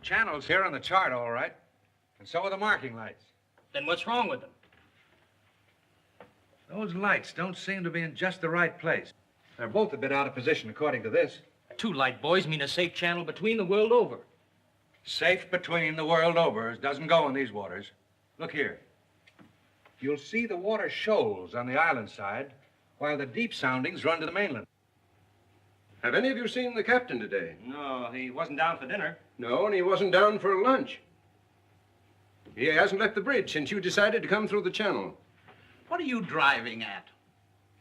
Channel's here on the chart, all right. And so are the marking lights. Then what's wrong with them? Those lights don't seem to be in just the right place. They're both a bit out of position, according to this. 2 light buoys mean a safe channel between the world over. Safe between the world over doesn't go in these waters. Look here. You'll see the water shoals on the island side, while the deep soundings run to the mainland. Have any of you seen the captain today? No, he wasn't down for dinner. No, and he wasn't down for lunch. He hasn't left the bridge since you decided to come through the channel. What are you driving at?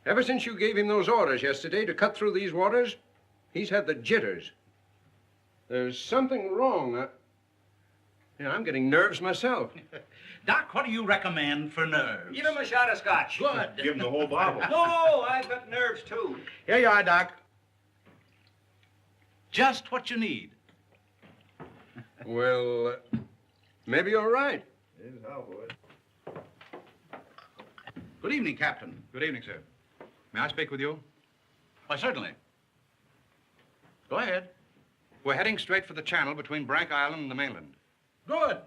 Ever since you gave him those orders yesterday to cut through these waters, he's had the jitters. There's something wrong. Yeah, I'm getting nerves myself. Doc, what do you recommend for nerves? Give him a shot of scotch. Good. Give him the whole bottle. No, I've got nerves, too. Here you are, Doc. Just what you need. Well, maybe you're right. Good evening, Captain. Good evening, sir. May I speak with you? Why, certainly. Go ahead. We're heading straight for the channel between Brank Island and the mainland. Good.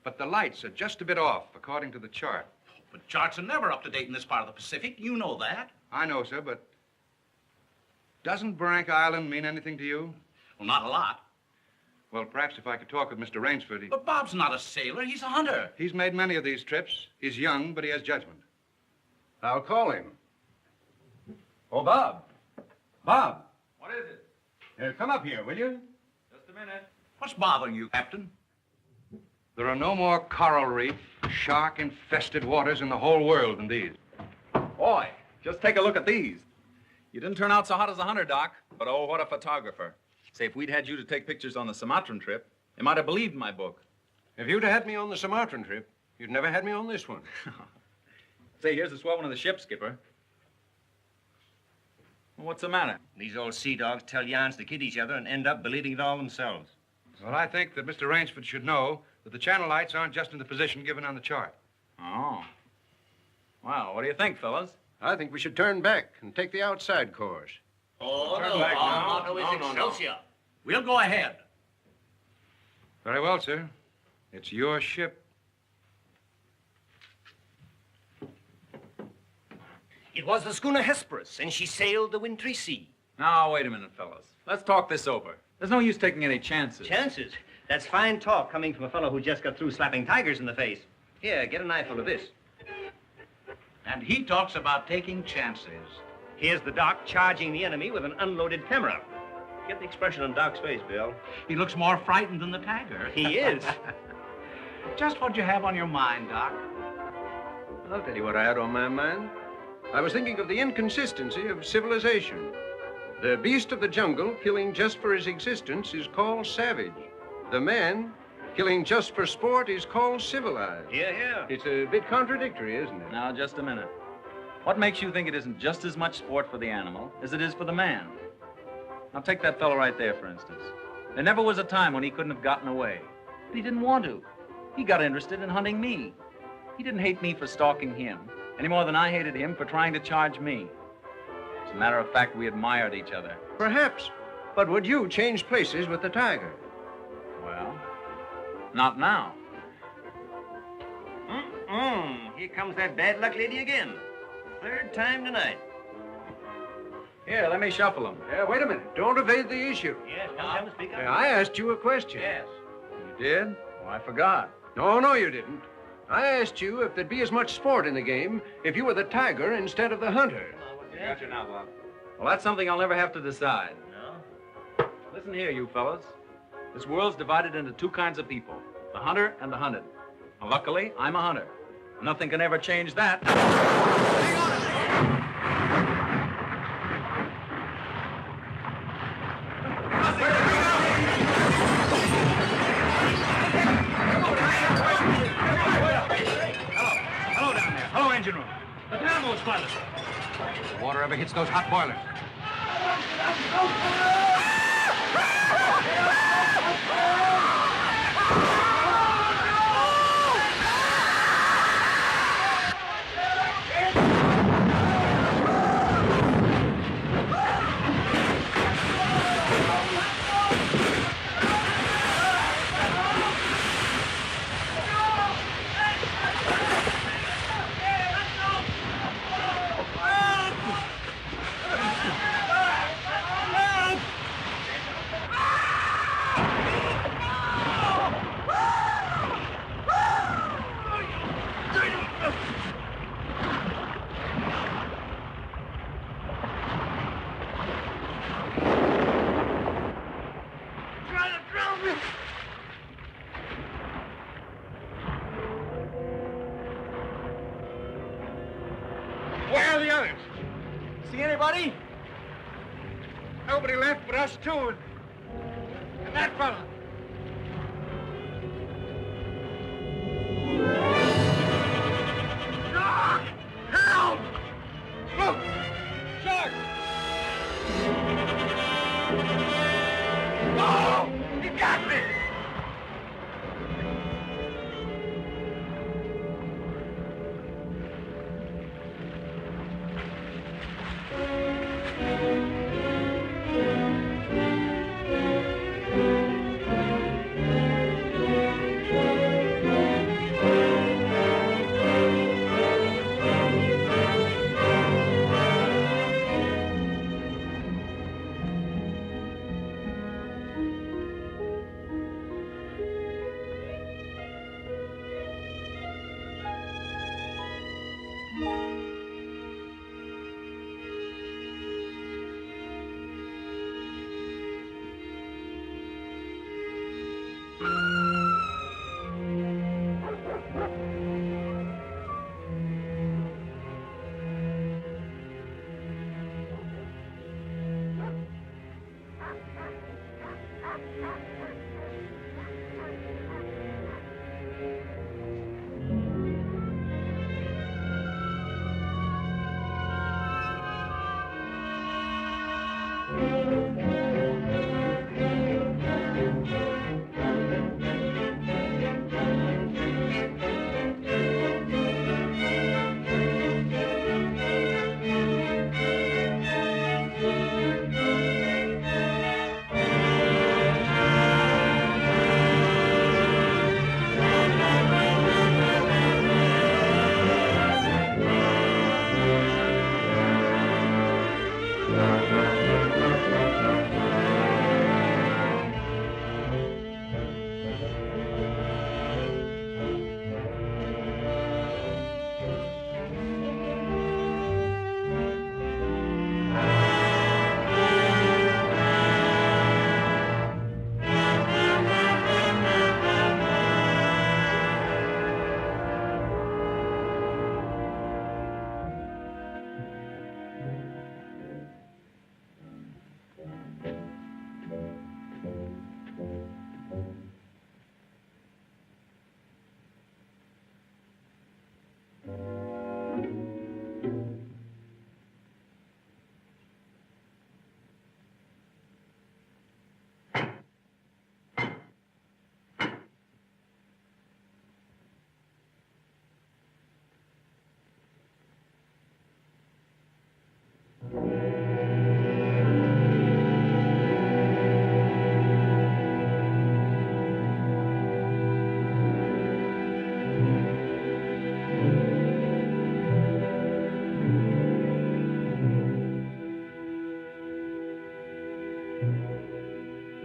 But the lights are just a bit off, according to the chart. But charts are never up to date in this part of the Pacific. You know that. I know, sir, but doesn't Brank Island mean anything to you? Well, not a lot. Well, perhaps if I could talk with Mr. Rainsford, he... But Bob's not a sailor. He's a hunter. He's made many of these trips. He's young, but he has judgment. I'll call him. Oh, Bob. Bob. What is it? Come up here, will you? Just a minute. What's bothering you, Captain? There are no more coral reef, shark-infested waters in the whole world than these. Boy, just take a look at these. You didn't turn out so hot as a hunter, Doc, but oh, what a photographer. Say, if we'd had you to take pictures on the Sumatran trip, you might have believed my book. If you'd had me on the Sumatran trip, you'd never had me on this one. Say, here's the swell one of the ship, Skipper. Well, what's the matter? These old sea dogs tell yarns to kid each other and end up believing it all themselves. Well, I think that Mr. Rainsford should know that the channel lights aren't just in the position given on the chart. Oh. Well, what do you think, fellas? I think we should turn back and take the outside course. Oh, Turn back now. motto is Excelsior. We'll go ahead. Very well, sir. It's your ship. It was the schooner Hesperus, and she sailed the wintry sea. Now, wait a minute, fellas. Let's talk this over. There's no use taking any chances. Chances? That's fine talk coming from a fellow who just got through slapping tigers in the face. Here, get an eyeful of this. And he talks about taking chances. Here's the Doc charging the enemy with an unloaded camera. Get the expression on Doc's face, Bill. He looks more frightened than the tiger. He is. Just what you have on your mind, Doc. I'll tell you what I had on my mind. I was thinking of the inconsistency of civilization. The beast of the jungle, killing just for his existence, is called savage. The man, killing just for sport, is called civilized. Here, here. It's a bit contradictory, isn't it? Now, just a minute. What makes you think it isn't just as much sport for the animal as it is for the man? Now, take that fellow right there, for instance. There never was a time when he couldn't have gotten away. But he didn't want to. He got interested in hunting me. He didn't hate me for stalking him, any more than I hated him for trying to charge me. As a matter of fact, we admired each other. Perhaps. But would you change places with the tiger? Well, not now. Here comes that bad luck lady again. Third time tonight. Here, let me shuffle him. Wait a minute. Don't evade the issue. Yes, come speak up. I asked you a question. Yes. You did? Oh, I forgot. No, you didn't. I asked you if there'd be as much sport in the game if you were the tiger instead of the hunter. Got you now, Bob. Well, that's something I'll never have to decide. No? Listen here, you fellas. This world's divided into 2 kinds of people, the hunter and the hunted. Now, luckily, I'm a hunter. Nothing can ever change that. Hang on a second. Hello down there. Hello, engine room. The dynamo pilot. The water ever hits those hot boilers. Where are the others? See anybody? Nobody left but us two and that fella. Shark! Help! Look! Shark! Oh! He got me!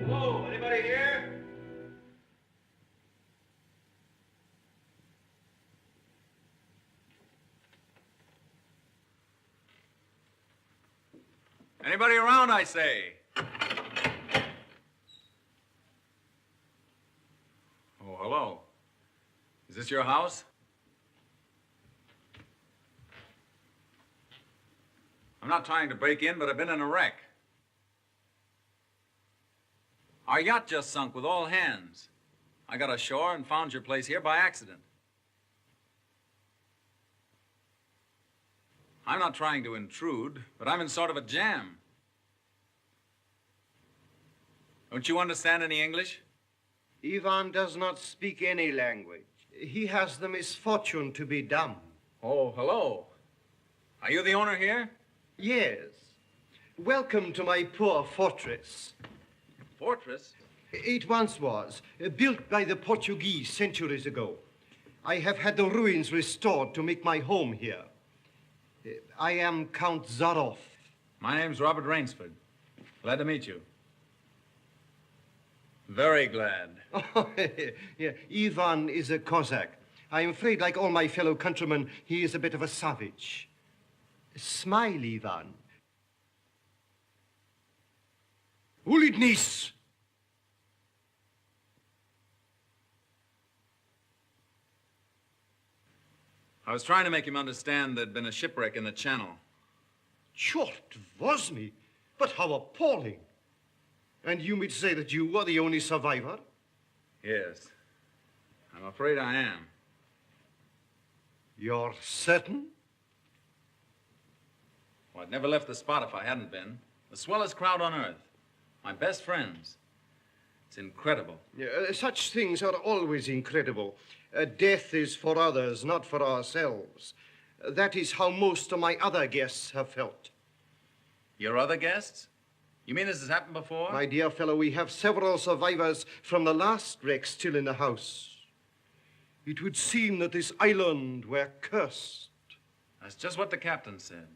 Hello, anybody here? Anybody around, I say? Oh, hello. Is this your house? I'm not trying to break in, but I've been in a wreck. Our yacht just sunk with all hands. I got ashore and found your place here by accident. I'm not trying to intrude, but I'm in sort of a jam. Don't you understand any English? Ivan does not speak any language. He has the misfortune to be dumb. Oh, hello. Are you the owner here? Yes. Welcome to my poor fortress. Fortress? It once was, built by the Portuguese centuries ago. I have had the ruins restored to make my home here. I am Count Zaroff. My name's Robert Rainsford. Glad to meet you. Very glad. Oh, yeah. Ivan is a Cossack. I'm afraid, like all my fellow countrymen, he is a bit of a savage. Smile, Ivan. Ulidnis! I was trying to make him understand there'd been a shipwreck in the channel. Chort was me, but how appalling. And you mean to say that you were the only survivor? Yes. I'm afraid I am. You're certain? Well, I'd never left the spot if I hadn't been. The swellest crowd on earth. My best friends. It's incredible. Such things are always incredible. Death is for others, not for ourselves. That is how most of my other guests have felt. Your other guests? You mean this has happened before? My dear fellow, we have several survivors from the last wreck still in the house. It would seem that this island were cursed. That's just what the captain said.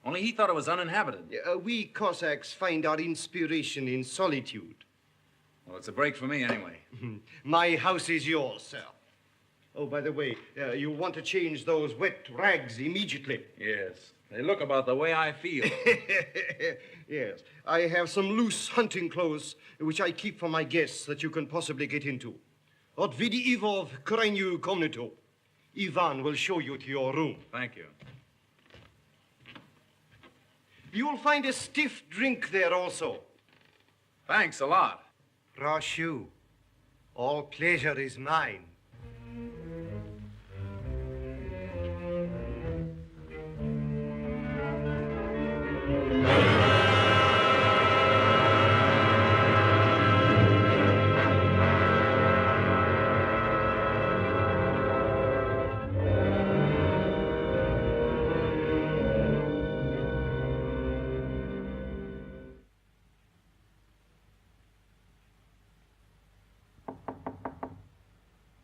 Only he thought it was uninhabited. We Cossacks find our inspiration in solitude. Well, it's a break for me anyway. My house is yours, sir. Oh, by the way, you want to change those wet rags immediately. Yes. They look about the way I feel. Yes. I have some loose hunting clothes which I keep for my guests that you can possibly get into. Od vidi Ivov krajnyu komnatu. Ivan will show you to your room. Thank you. You'll find a stiff drink there also. Thanks a lot. Rashu, all pleasure is mine.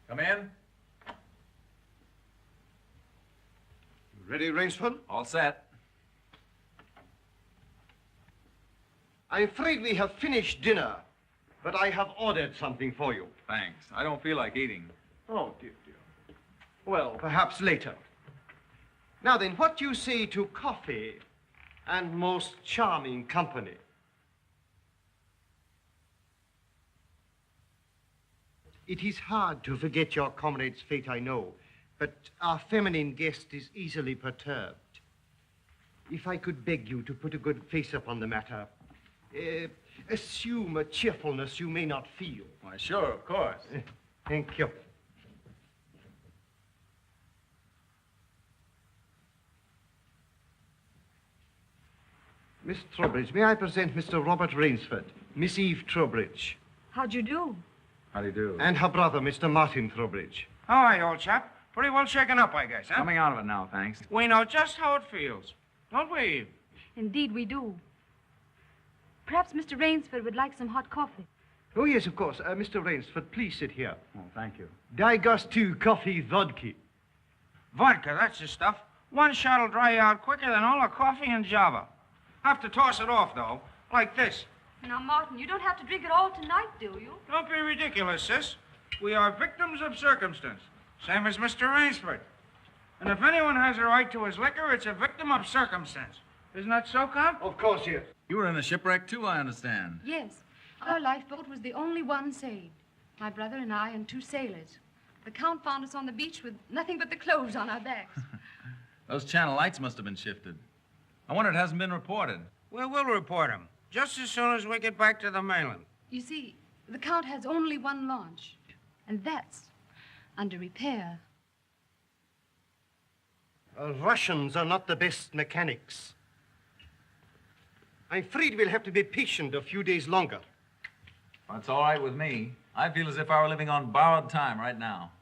Come in. Ready, Rainsford? All set. I'm afraid we have finished dinner, but I have ordered something for you. Thanks. I don't feel like eating. Oh, dear, dear. Well, perhaps later. Now then, what do you say to coffee and most charming company? It is hard to forget your comrade's fate, I know, but our feminine guest is easily perturbed. If I could beg you to put a good face upon the matter, assume a cheerfulness you may not feel. Why, sure, of course. Thank you. Miss Trowbridge, may I present Mr. Robert Rainsford, Miss Eve Trowbridge, How'd you do? How do you do? and her brother, Mr. Martin Trowbridge. How are you, old chap? Pretty well shaken up, I guess, huh? Coming out of it now, thanks. We know just how it feels. Don't we, Eve? Indeed, we do. Perhaps Mr. Rainsford would like some hot coffee. Oh, yes, of course. Mr. Rainsford, please sit here. Oh, thank you. Daigostu coffee vodka. Vodka, that's the stuff. One shot'll dry you out quicker than all the coffee in Java. Have to toss it off, though, like this. Now, Martin, you don't have to drink it all tonight, do you? Don't be ridiculous, sis. We are victims of circumstance, same as Mr. Rainsford. And if anyone has a right to his liquor, it's a victim of circumstance. Isn't that so, Comp? Of course, yes. You were in a shipwreck, too, I understand. Yes. Our lifeboat was the only one saved. My brother and I and 2 sailors. The Count found us on the beach with nothing but the clothes on our backs. Those channel lights must have been shifted. I wonder it hasn't been reported. We will report him, just as soon as we get back to the mainland. You see, the Count has only one launch, and that's under repair. Russians are not the best mechanics. I'm afraid we'll have to be patient a few days longer. That's all right with me. I feel as if I were living on borrowed time right now.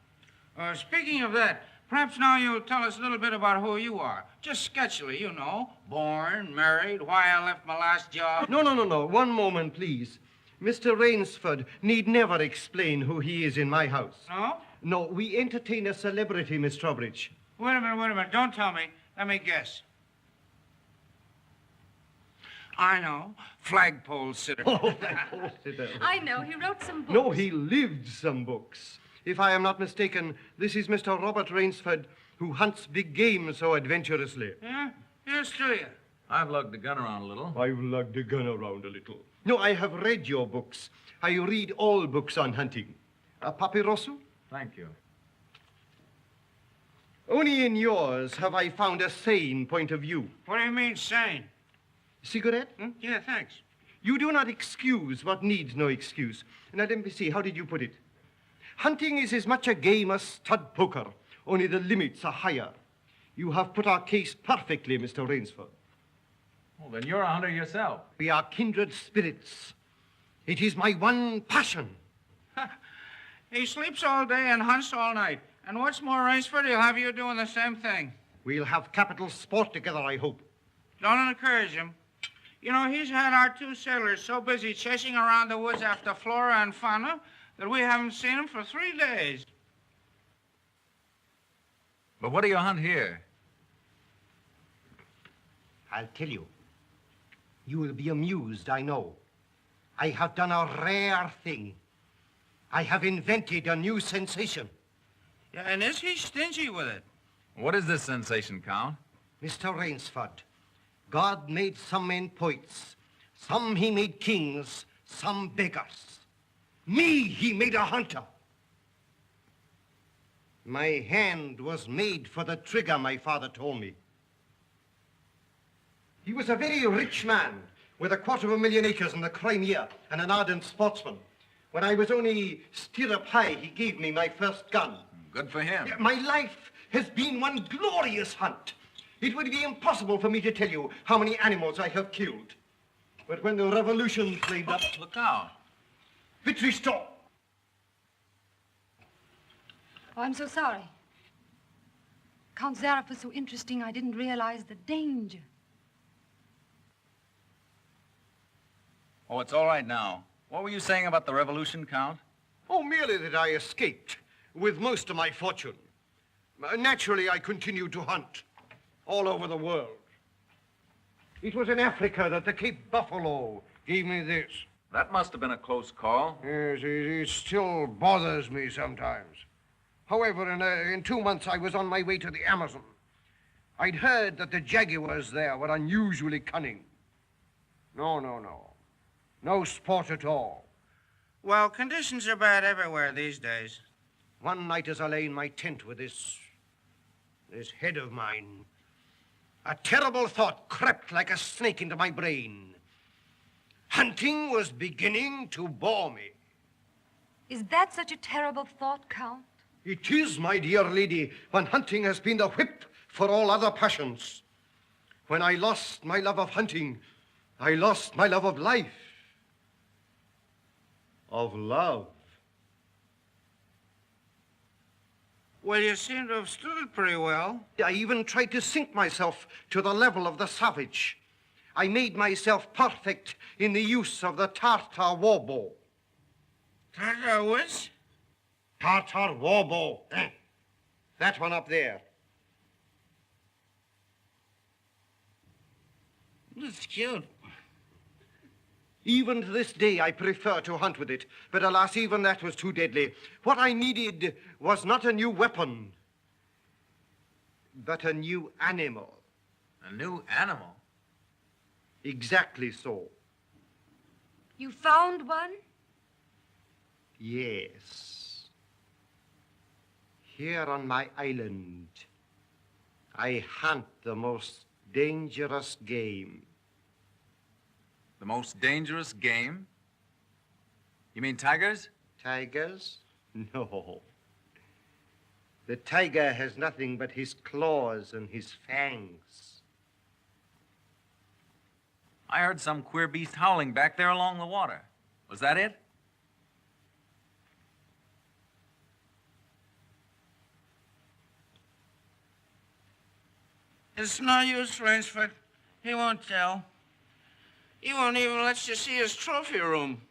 Speaking of that, perhaps now you'll tell us a little bit about who you are. Just sketchily, you know. Born, married, why I left my last job. No. One moment, please. Mr. Rainsford need never explain who he is in my house. No? No, we entertain a celebrity, Miss Trowbridge. Wait a minute. Don't tell me. Let me guess. I know. Flagpole sitter. Oh, I know. He wrote some books. no, he lived some books. If I am not mistaken, this is Mr. Robert Rainsford, who hunts big game so adventurously. Yeah? Here's to you. I've lugged the gun around a little. I've lugged the gun around a little. No, I have read your books. I read all books on hunting. Papirosu? Thank you. Only in yours have I found a sane point of view. What do you mean, sane? Cigarette? Yeah, thanks. You do not excuse what needs no excuse. Now, let me see, how did you put it? Hunting is as much a game as stud poker, only the limits are higher. You have put our case perfectly, Mr. Rainsford. Well, then you're a hunter yourself. We are kindred spirits. It is my one passion. He sleeps all day and hunts all night. And what's more, Rainsford, he'll have you doing the same thing. We'll have capital sport together, I hope. Don't encourage him. You know, he's had our two sailors so busy chasing around the woods after flora and fauna that we haven't seen him for 3 days. But what do you hunt here? I'll tell you. You will be amused, I know. I have done a rare thing. I have invented a new sensation. Yeah, and is he stingy with it? What is this sensation, Count? Mr. Rainsford, God made some men poets. Some he made kings, some beggars. Me he made a hunter. My hand was made for the trigger, my father told me. He was a very rich man with 250,000 acres in the Crimea and an ardent sportsman. When I was only stirrup high, he gave me my first gun. Good for him. My life has been one glorious hunt. It would be impossible for me to tell you how many animals I have killed. But when the revolution flamed up... Look out. Victory stop! Oh, I'm so sorry. Count Zaroff was so interesting, I didn't realize the danger. Oh, it's all right now. What were you saying about the revolution, Count? Oh, merely that I escaped with most of my fortune. Naturally, I continued to hunt all over the world. It was in Africa that the Cape Buffalo gave me this. That must have been a close call. Yes, it still bothers me sometimes. However, in 2 months, I was on my way to the Amazon. I'd heard that the jaguars there were unusually cunning. No. No sport at all. Well, conditions are bad everywhere these days. One night as I lay in my tent with this head of mine, a terrible thought crept like a snake into my brain. Hunting was beginning to bore me. Is that such a terrible thought, Count? It is, my dear lady, when hunting has been the whip for all other passions. When I lost my love of hunting, I lost my love of life. Of love. Well, you seem to have stood it pretty well. I even tried to sink myself to the level of the savage. I made myself perfect in the use of the Tartar war bow. Tartar which? Tartar war bow. That one up there. That's cute. Even to this day, I prefer to hunt with it. But alas, even that was too deadly. What I needed was not a new weapon, but a new animal. A new animal? Exactly so. You found one? Yes. Here on my island, I hunt the most dangerous game. The most dangerous game? You mean tigers? Tigers? No. The tiger has nothing but his claws and his fangs. I heard some queer beast howling back there along the water. Was that it? It's no use, Rainsford. He won't tell. He won't even let you see his trophy room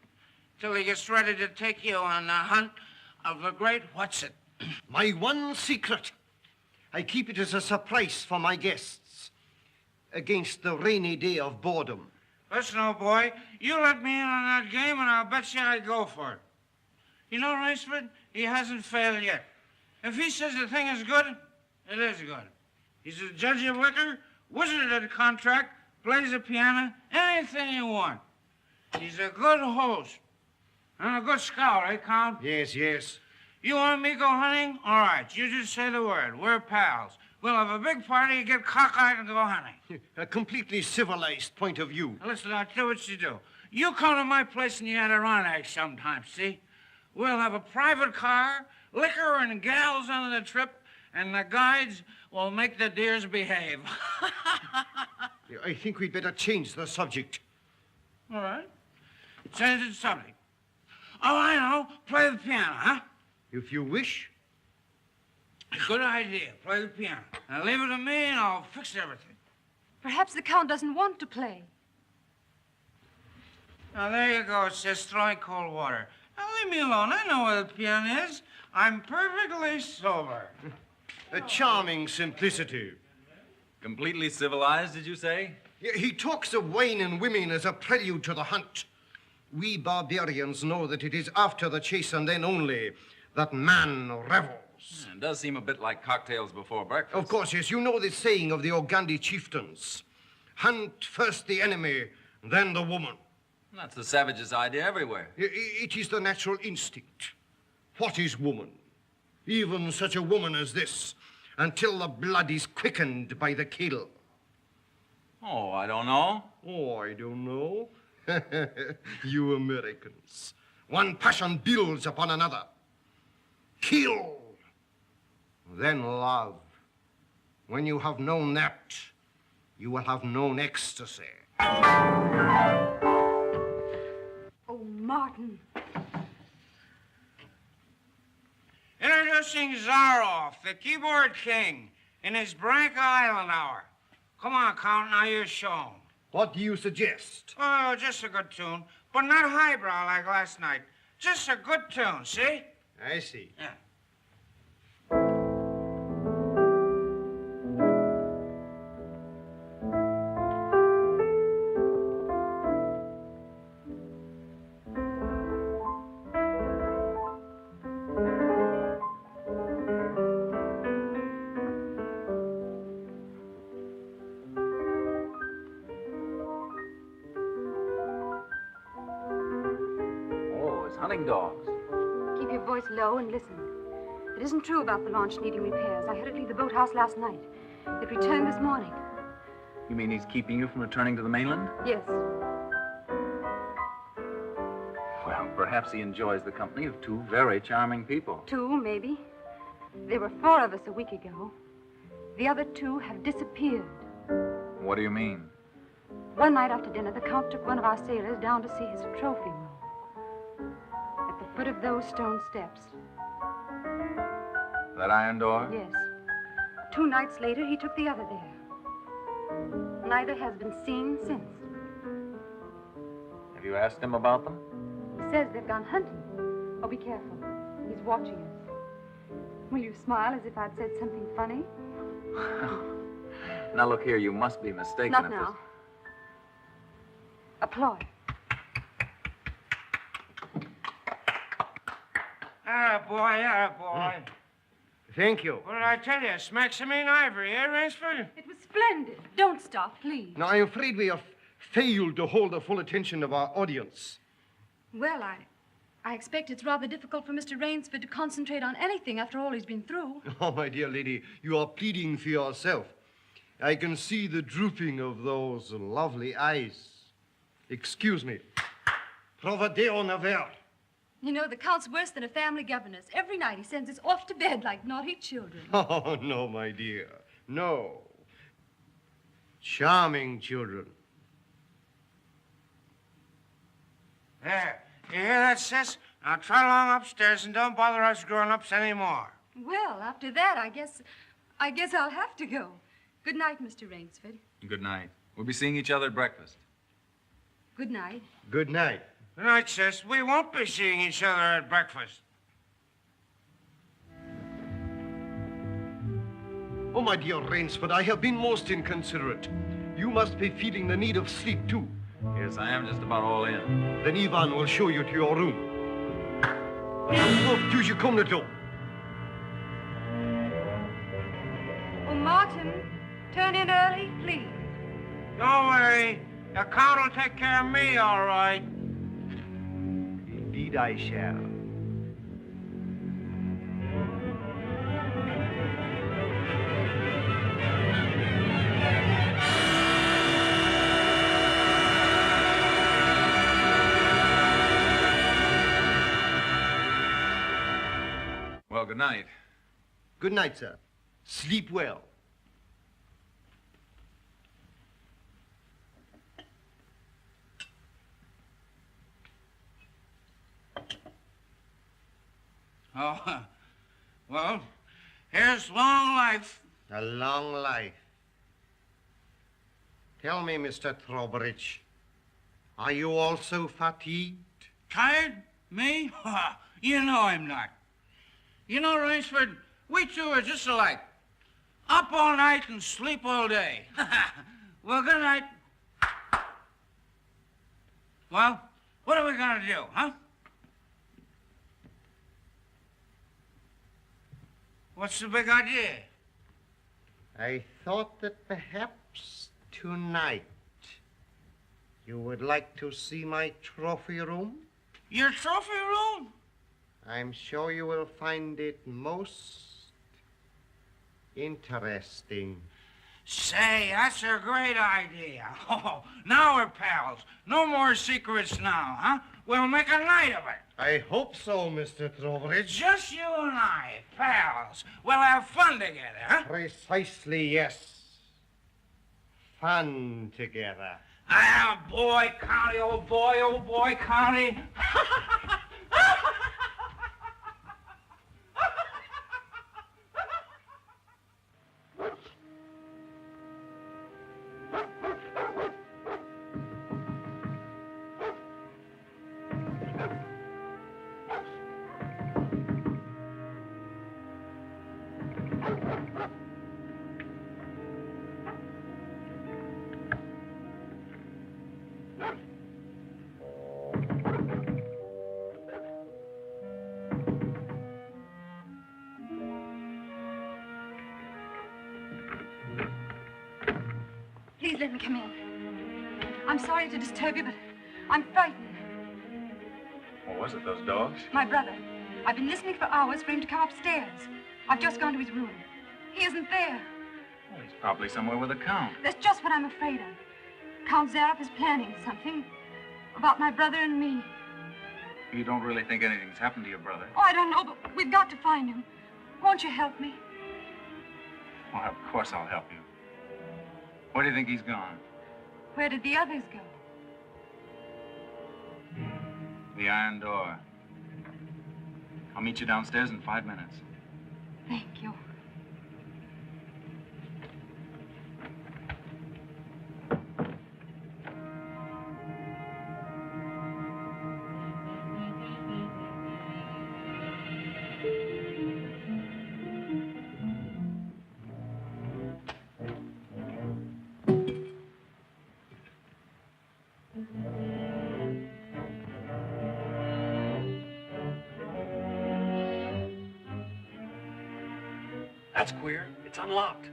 till he gets ready to take you on the hunt of the great What's-It. My one secret. I keep it as a surprise for my guests against the rainy day of boredom. Listen, old boy, you let me in on that game and I'll bet you I'd go for it. You know, Rainsford, he hasn't failed yet. If he says the thing is good, it is good. He's a judge of liquor, wizard of the contract, plays the piano, anything you want. He's a good host and a good scout, eh, Count? Yes. You want me to go hunting? All right, you just say the word. We're pals. We'll have a big party, get cockeyed, and go hunting. A completely civilized point of view. Now, listen, I'll tell you what you do. You come to my place in the Adirondacks sometime, see? We'll have a private car, liquor and gals on the trip, and the guides will make the deers behave. I think we'd better change the subject. All right. Change the subject. Oh, I know. Play the piano, huh? If you wish. Good idea. Play the piano. Now leave it to me and I'll fix everything. Perhaps the Count doesn't want to play. Now there you go. It says throwing cold water. Now leave me alone. I know where the piano is. I'm perfectly sober. A charming simplicity. Completely civilized, did you say? He talks of wine and women as a prelude to the hunt. We barbarians know that it is after the chase and then only that man revels. It does seem a bit like cocktails before breakfast. Of course, yes. You know the saying of the Ogandi chieftains. Hunt first the enemy, then the woman. That's the savage's idea everywhere. It is the natural instinct. What is woman? Even such a woman as this, until the blood is quickened by the kill. Oh, I don't know. Oh, I don't know. You Americans. One passion builds upon another. Kill, then love. When you have known that, you will have known ecstasy. Oh, Martin. Introducing Zaroff, the keyboard king, in his Branca Island hour. Come on, Count, now you show him. What do you suggest? Oh, just a good tune, but not highbrow like last night. Just a good tune, see? I see. Yeah. Hunting dogs. Keep your voice low and listen. It isn't true about the launch needing repairs. I heard it leave the boathouse last night. It returned this morning. You mean he's keeping you from returning to the mainland? Yes. Well, perhaps he enjoys the company of two very charming people. Two, maybe. There were 4 of us a week ago. The other 2 have disappeared. What do you mean? One night after dinner, the Count took one of our sailors down to see his trophy room. At the foot of those stone steps. That iron door? Yes. 2 nights later, he took the other there. Neither has been seen since. Have you asked him about them? He says they've gone hunting. Oh, be careful. He's watching us. Will you smile as if I'd said something funny? Now, look here, you must be mistaken. Not if now. this- Applaud. Boy. Thank you. What did I tell you? Smaxamine ivory, eh, Rainsford? It was splendid. Don't stop, please. Now, I'm afraid we have failed to hold the full attention of our audience. Well, I expect it's rather difficult for Mr. Rainsford to concentrate on anything after all he's been through. Oh, my dear lady, you are pleading for yourself. I can see the drooping of those lovely eyes. Excuse me. Provadeo naver. You know, the Count's worse than a family governess. Every night he sends us off to bed like naughty children. Oh, no, my dear. No. Charming children. There. You hear that, sis? Now trot along upstairs and don't bother us grown-ups anymore. Well, after that, I guess I'll have to go. Good night, Mr. Rainsford. Good night. We'll be seeing each other at breakfast. Good night. Good night. Good night, sis. We won't be seeing each other at breakfast. Oh, my dear Rainsford, I have been most inconsiderate. You must be feeling the need of sleep, too. Yes, I am just about all in. Then Ivan will show you to your room. Oh, tu come the door. Oh, Martin, turn in early, please. Don't worry. The Count will take care of me, all right. Indeed I shall. good night. Good night, sir. Sleep well. Oh, well, here's long life. A long life. Tell me, Mr. Trowbridge, are you also fatigued? Tired? Me? You know I'm not. You know, Rainsford, we two are just alike. Up all night and sleep all day. Well, good night. Well, what are we gonna do, huh? What's the big idea? I thought that perhaps tonight you would like to see my trophy room. Your trophy room? I'm sure you will find it most interesting. Say, that's a great idea. Oh, now we're pals. No more secrets now, huh? We'll make a night of it. I hope so, Mr. Trowbridge. Just you and I, pals. We'll have fun together, huh? Precisely, yes. Fun together. Ah, boy, County, oh boy, County. Please let me come in. I'm sorry to disturb you, but I'm frightened. What was it, those dogs? My brother. I've been listening for hours for him to come upstairs. I've just gone to his room. He isn't there. Well, he's probably somewhere with the Count. That's just what I'm afraid of. Count Zaroff is planning something about my brother and me. You don't really think anything's happened to your brother? Oh, I don't know, but we've got to find him. Won't you help me? Well, of course I'll help you. Where do you think he's gone? Where did the others go? The iron door. I'll meet you downstairs in 5 minutes. Thank you. That's queer. It's unlocked.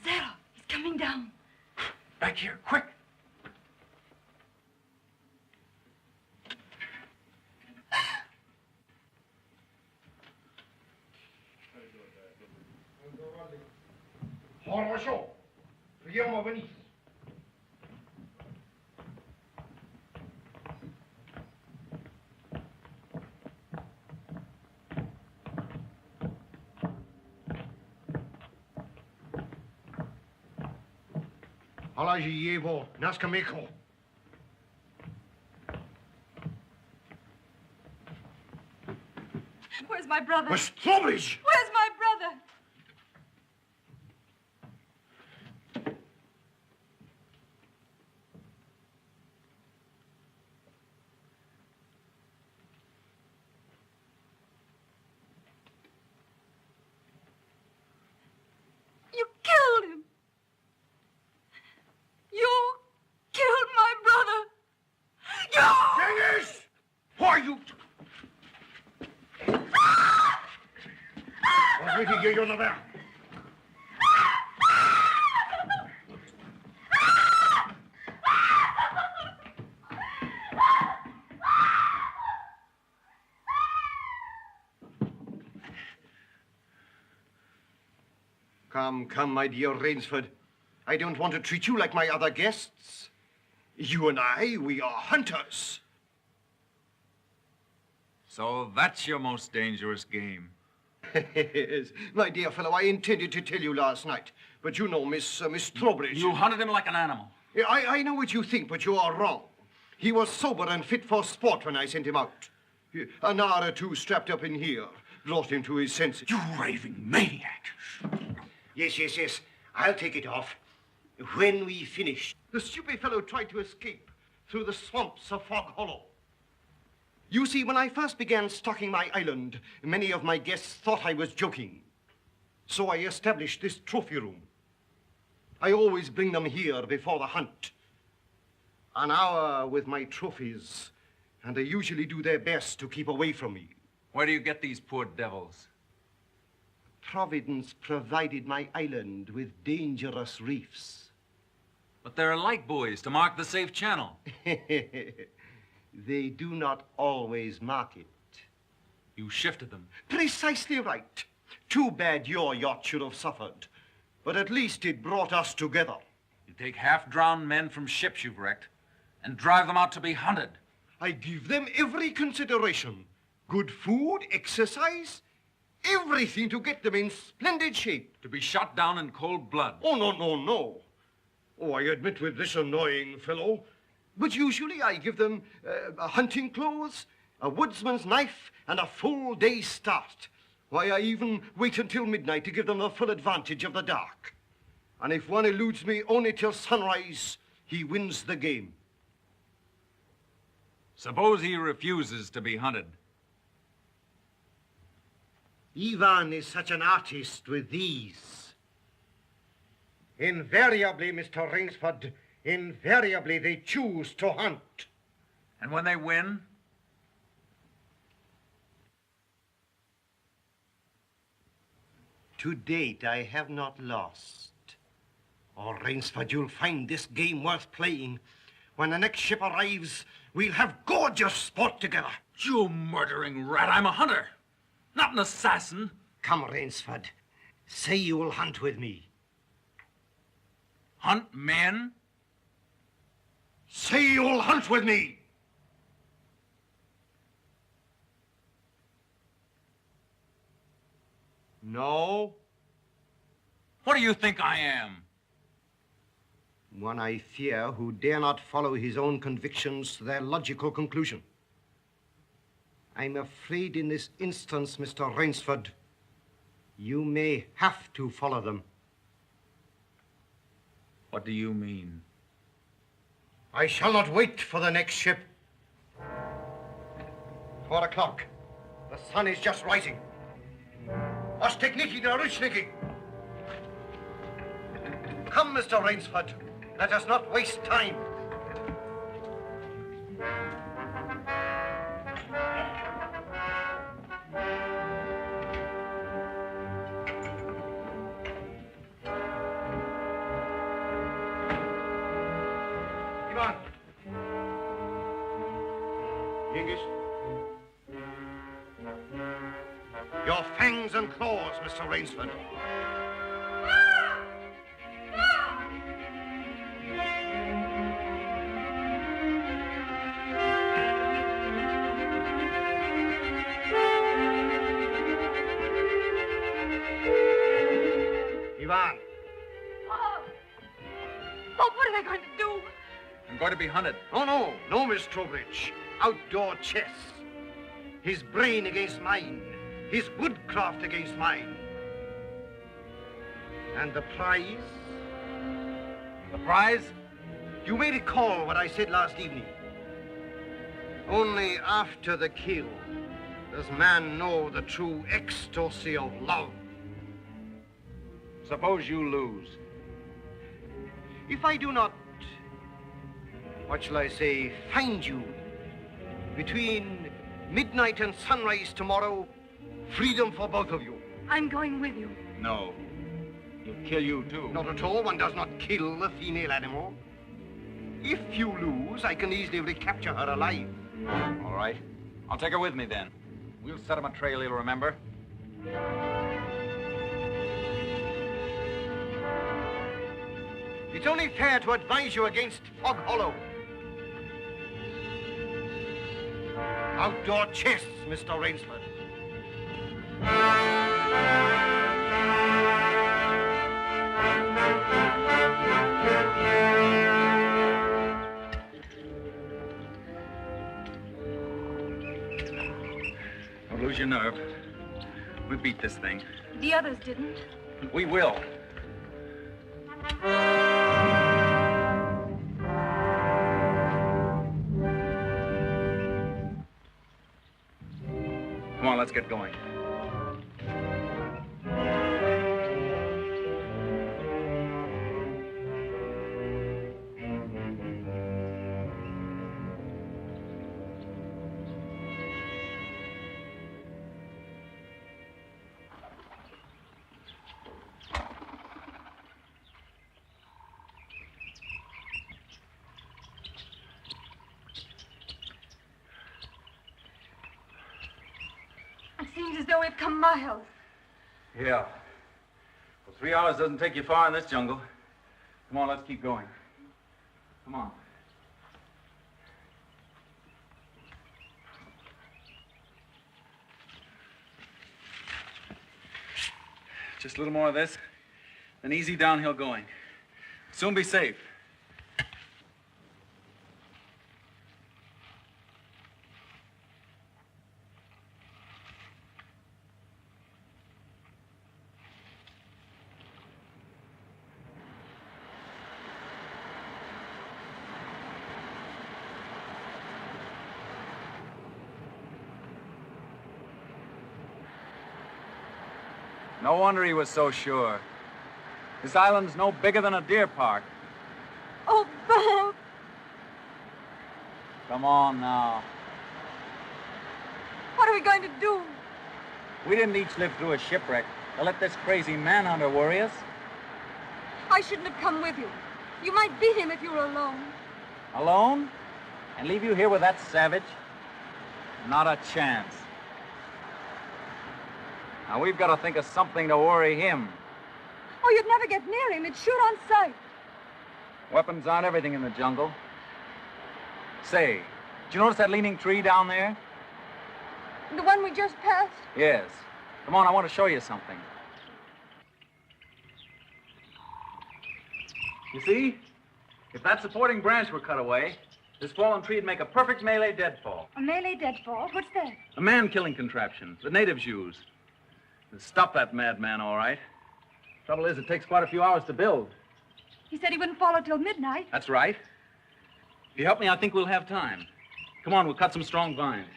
Zaroff, he's coming down. Back here, quick. Хорошо. Прямо вниз. Положи его на скамейку. Where's my brother? Miss Trowbridge! Where's my brother? hier, Jonathan. Come, my dear Rainsford. I don't want to treat you like my other guests. You and I, we are hunters. So that's your most dangerous game. Yes, my dear fellow, I intended to tell you last night, but you know, Miss Trowbridge. You hunted him like an animal. I know what you think, but you are wrong. He was sober and fit for sport when I sent him out. An hour or two strapped up in here brought him to his senses. You raving maniac. Yes. I'll take it off. When we finish, the stupid fellow tried to escape through the swamps of Fog Hollow. You see, when I first began stocking my island, many of my guests thought I was joking. So I established this trophy room. I always bring them here before the hunt. An hour with my trophies, and they usually do their best to keep away from me. Where do you get these poor devils? Providence provided my island with dangerous reefs. But there are light buoys to mark the safe channel. They do not always mark it. You shifted them. Precisely right. Too bad your yacht should have suffered. But at least it brought us together. You take half-drowned men from ships you've wrecked and drive them out to be hunted. I give them every consideration. Good food, exercise, everything to get them in splendid shape. To be shot down in cold blood. Oh, no. Oh, I admit with this annoying fellow. But usually I give them hunting clothes, a woodsman's knife, and a full day's start. Why, I even wait until midnight to give them the full advantage of the dark. And if one eludes me only till sunrise, he wins the game. Suppose he refuses to be hunted. Ivan is such an artist with these. Invariably, Mr. Rainsford, invariably they choose to hunt. And when they win? To date, I have not lost. Oh, Rainsford, you'll find this game worth playing. When the next ship arrives, we'll have gorgeous sport together. You murdering rat, I'm a hunter, not an assassin. Come, Rainsford, say you will hunt with me. Hunt men? Say you'll hunt with me. No? What do you think I am? One, I fear, who dare not follow his own convictions to their logical conclusion. I'm afraid in this instance, Mr. Rainsford, you may have to follow them. What do you mean? I shall not wait for the next ship. 4 o'clock. The sun is just rising. Ostekniki na Rushniki. Come, Mr. Rainsford. Let us not waste time. Ivan. Yengiz. Your fangs and claws, Mr. Rainsford. Ivan. Oh, what are they going to do? I'm going to be hunted. No, Miss Trowbridge. Outdoor chess. His brain against mine. His woodcraft against mine. And the prize? The prize? You may recall what I said last evening. Only after the kill does man know the true ecstasy of love. Suppose you lose. If I do not, what shall I say, find you between midnight and sunrise tomorrow, freedom for both of you. I'm going with you. No. He'll kill you, too. Not at all. One does not kill a female animal. If you lose, I can easily recapture her alive. All right. I'll take her with me, then. We'll set him a trail he'll remember. It's only fair to advise you against Fog Hollow. Outdoor chests, Mr. Rainsford. Don't lose your nerve. We beat this thing. The others didn't. We will. Come on, let's get going. It seems as though we've come miles. Yeah. Well, 3 hours doesn't take you far in this jungle. Come on, let's keep going. Come on. Just a little more of this, then easy downhill going. Soon be safe. No wonder he was so sure. This island's no bigger than a deer park. Oh, Bob! Come on now. What are we going to do? We didn't each live through a shipwreck to let this crazy manhunter worry us. I shouldn't have come with you. You might beat him if you were alone. Alone? And leave you here with that savage? Not a chance. Now, we've got to think of something to worry him. Oh, you'd never get near him. He'd shoot on sight. Weapons aren't everything in the jungle. Say, did you notice that leaning tree down there? The one we just passed? Yes. Come on, I want to show you something. You see? If that supporting branch were cut away, this fallen tree would make a perfect melee deadfall. A melee deadfall? What's that? A man-killing contraption the natives use. It'll stop that madman, all right. Trouble is, it takes quite a few hours to build. He said he wouldn't follow till midnight. That's right. If you help me, I think we'll have time. Come on, we'll cut some strong vines.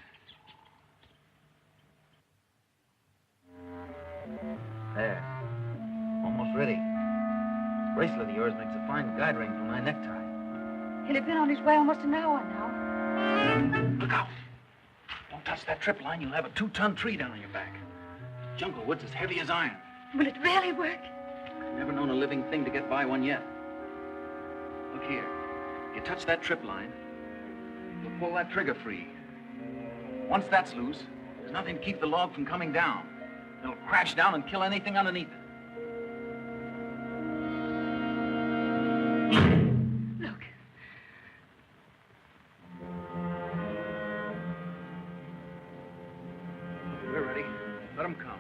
There. Almost ready. This bracelet of yours makes a fine guide ring for my necktie. He'll have been on his way almost an hour now. Look out. Don't touch that trip line. You'll have a 2-ton tree down on your back. Jungle wood's as heavy as iron. Will it really work? I've never known a living thing to get by one yet. Look here. You touch that trip line, you'll pull that trigger free. Once that's loose, there's nothing to keep the log from coming down. It'll crash down and kill anything underneath it. Look. We're ready. Let them come.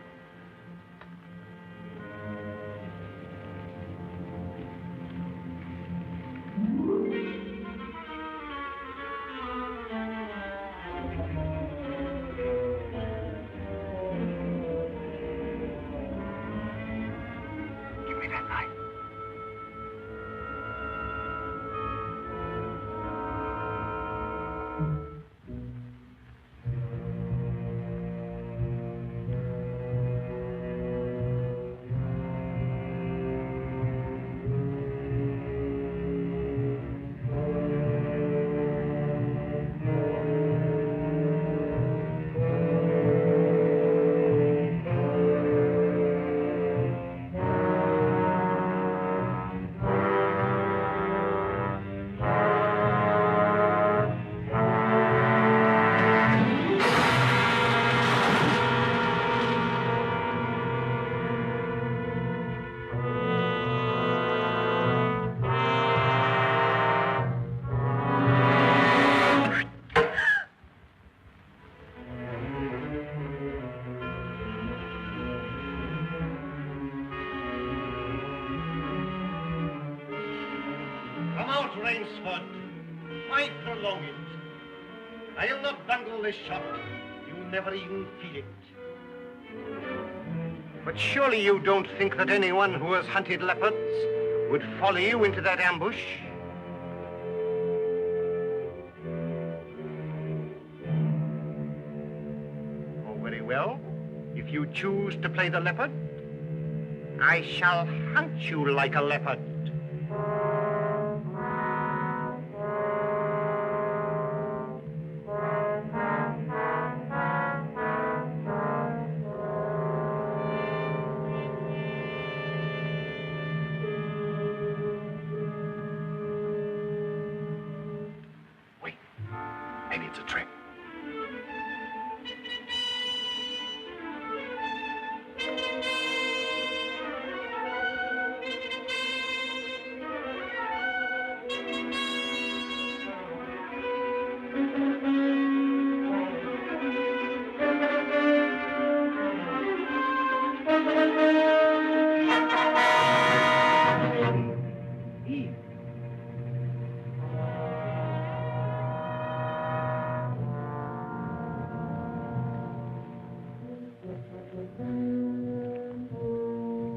Give me that knife. out, Rainsford. Why prolong it? I'll not bungle this shot. You'll never even feel it. But surely you don't think that anyone who has hunted leopards would follow you into that ambush? Oh, very well. If you choose to play the leopard, I shall hunt you like a leopard. Maybe it's a trick.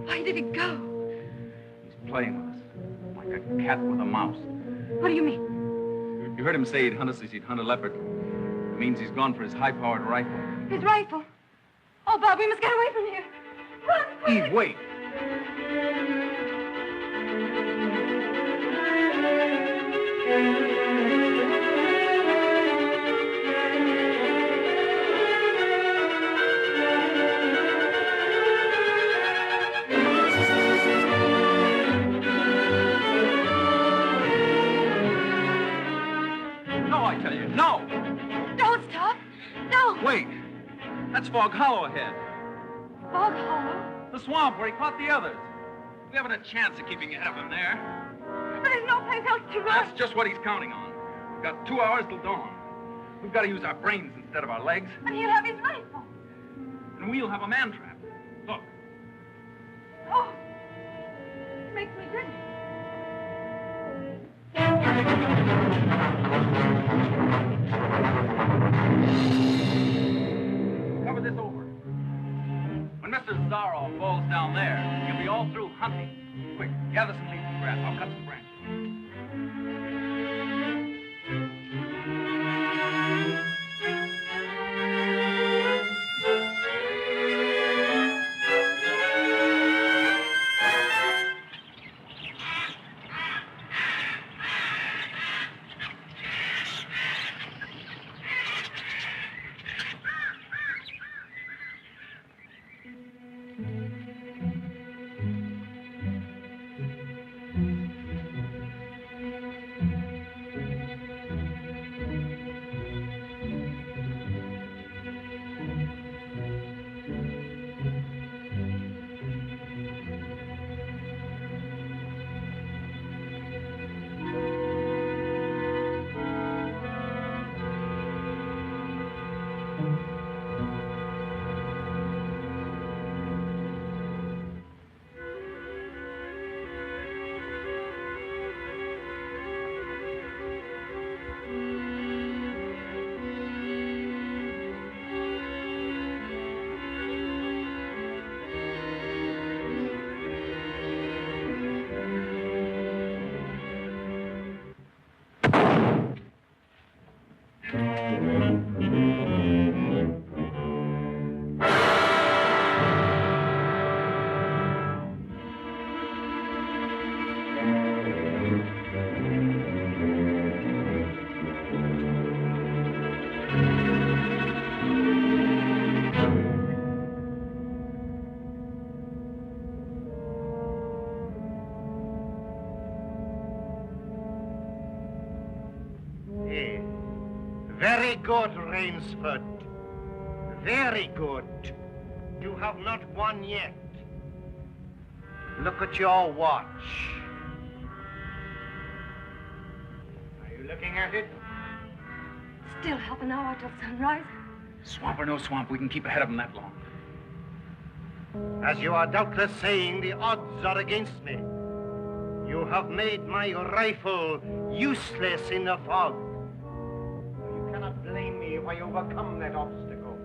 Where did he go? He's playing with us, like a cat with a mouse. What do you mean? You heard him say he'd hunt us as he'd hunt a leopard. It means he's gone for his high-powered rifle. His rifle. Oh, Bob, we must get away from here. Run, quick! Eve, wait. No, I tell you, no! Don't stop. No. Wait. That's Fog Hollow ahead. Fog Hollow. The swamp where he caught the others. We haven't a chance of keeping ahead of him there. But there's no place else to run. That's just what he's counting on. We've got 2 hours till dawn. We've got to use our brains instead of our legs. And he'll have his rifle. And we'll have a man trap. Look. Oh. It makes me grin. Cover this over. When Mr. Zaroff falls down there, he'll be all through hunting. Quick, gather some leaves and grass. I'll cut some branches. Very good, Rainsford. Very good. You have not won yet. Look at your watch. Are you looking at it? Still half an hour till sunrise. Swamp or no swamp, we can keep ahead of him that long. As you are doubtless saying, the odds are against me. You have made my rifle useless in the fog. You cannot blame me if I overcome that obstacle.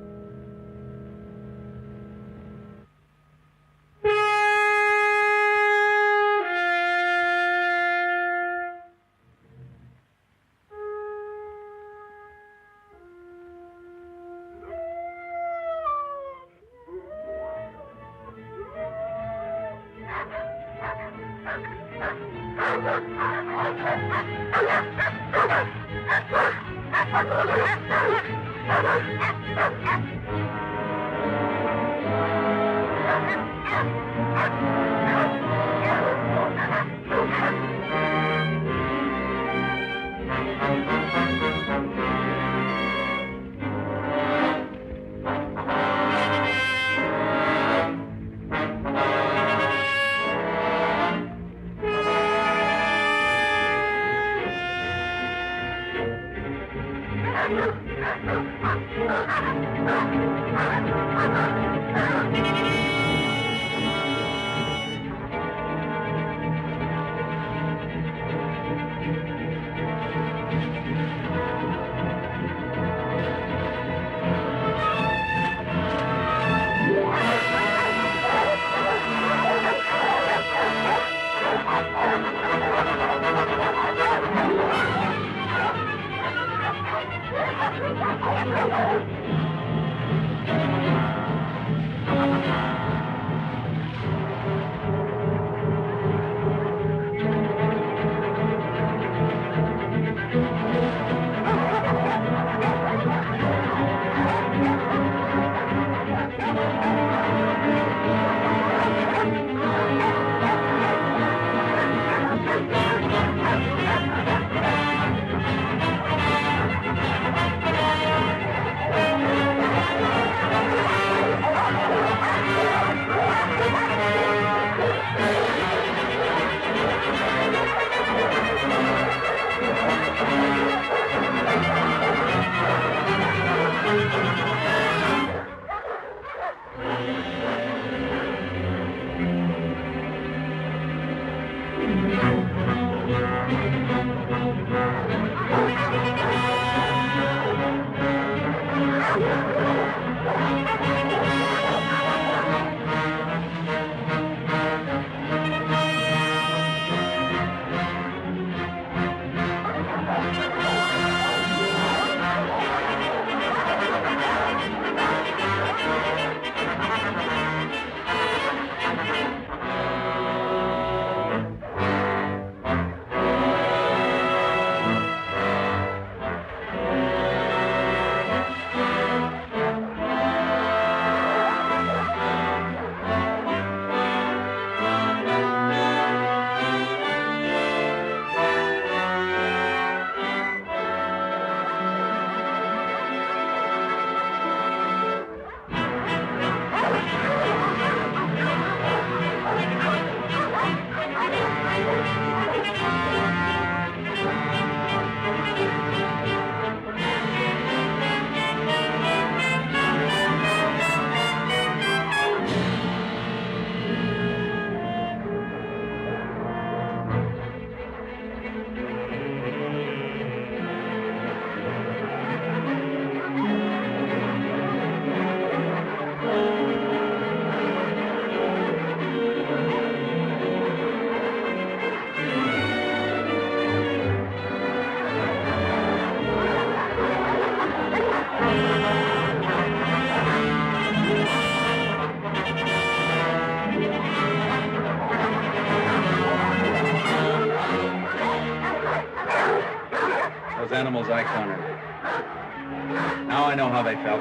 Those animals I cornered. Now I know how they felt.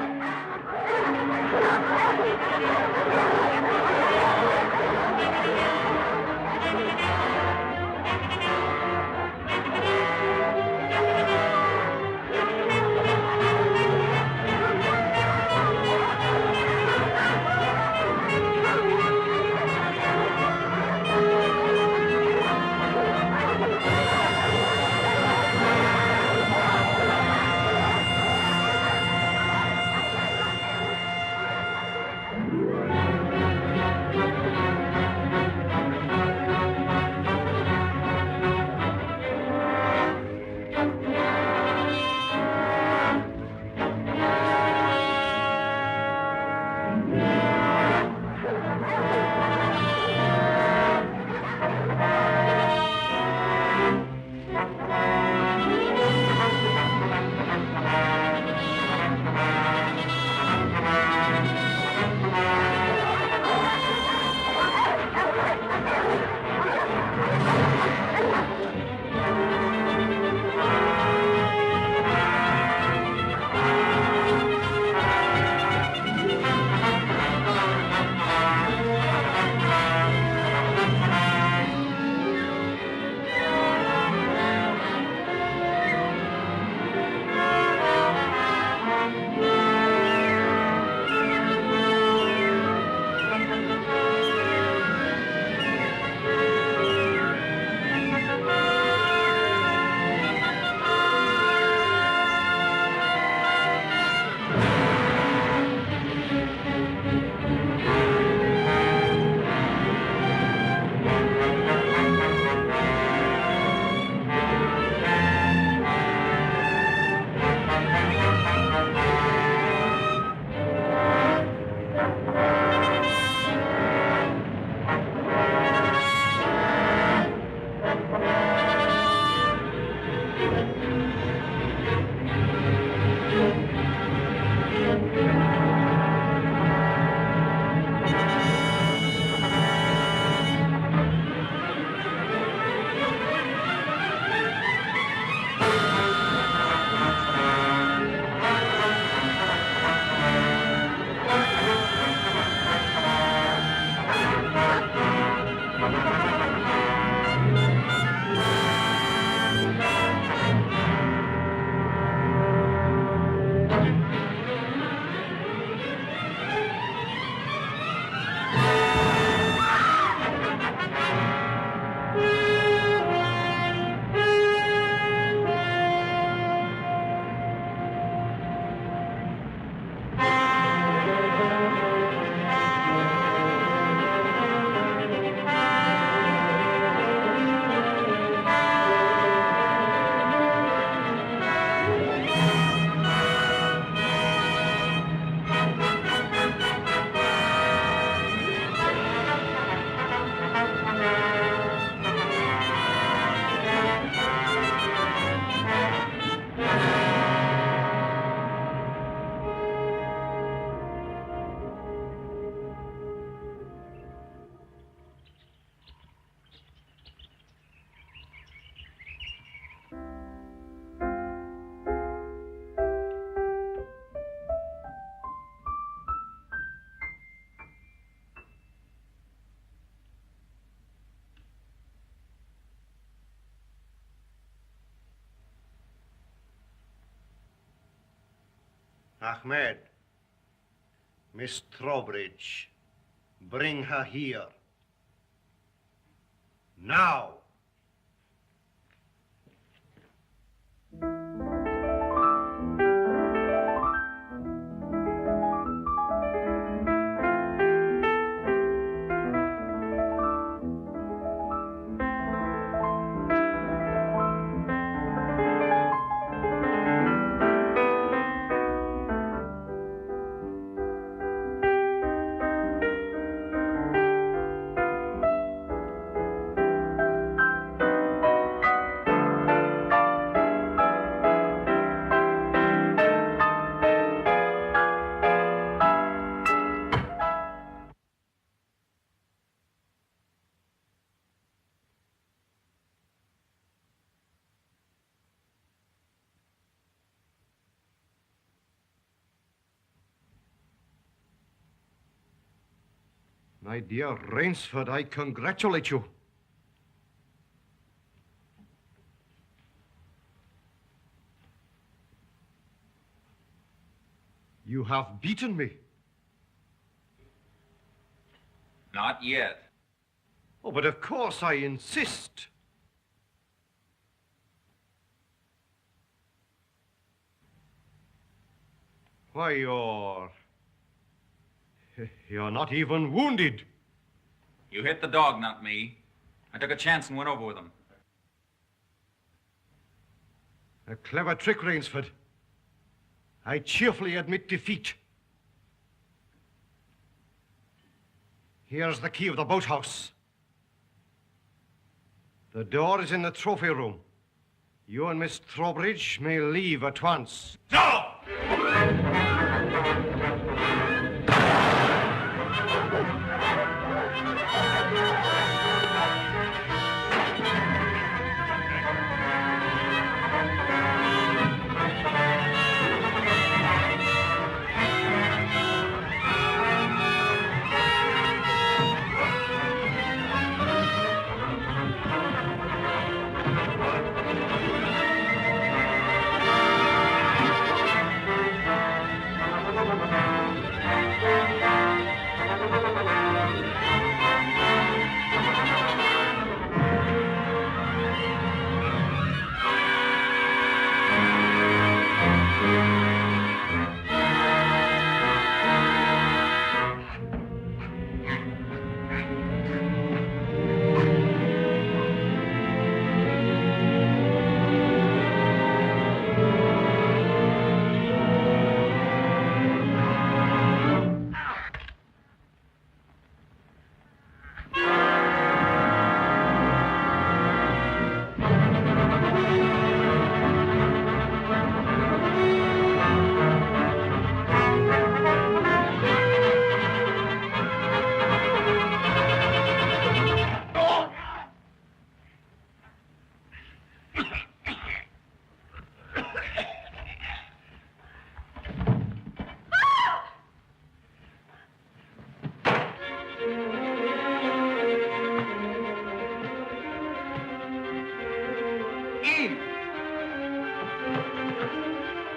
Ahmed, Miss Trowbridge, bring her here. Now. My dear Rainsford, I congratulate you. You have beaten me. Not yet. Oh, but of course I insist. Why, you're not even wounded. You hit the dog, not me. I took a chance and went over with him. A clever trick, Rainsford. I cheerfully admit defeat. Here's the key of the boathouse. The door is in the trophy room. You and Miss Trowbridge may leave at once. No!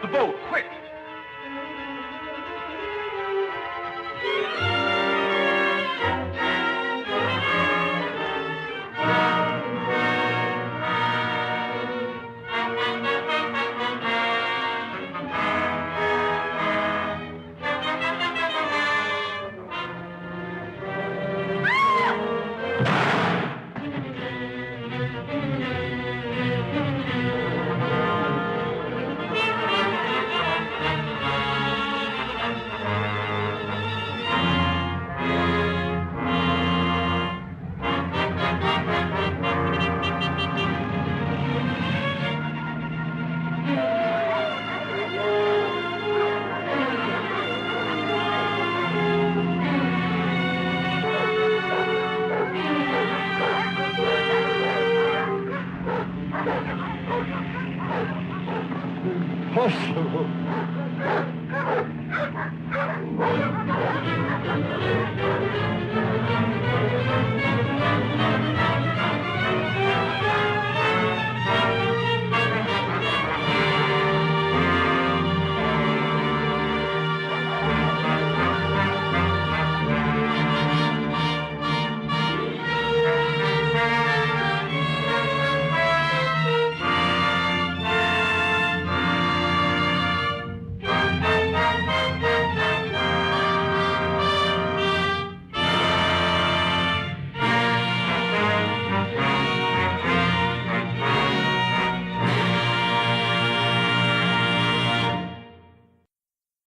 The boat, quick! Impossible.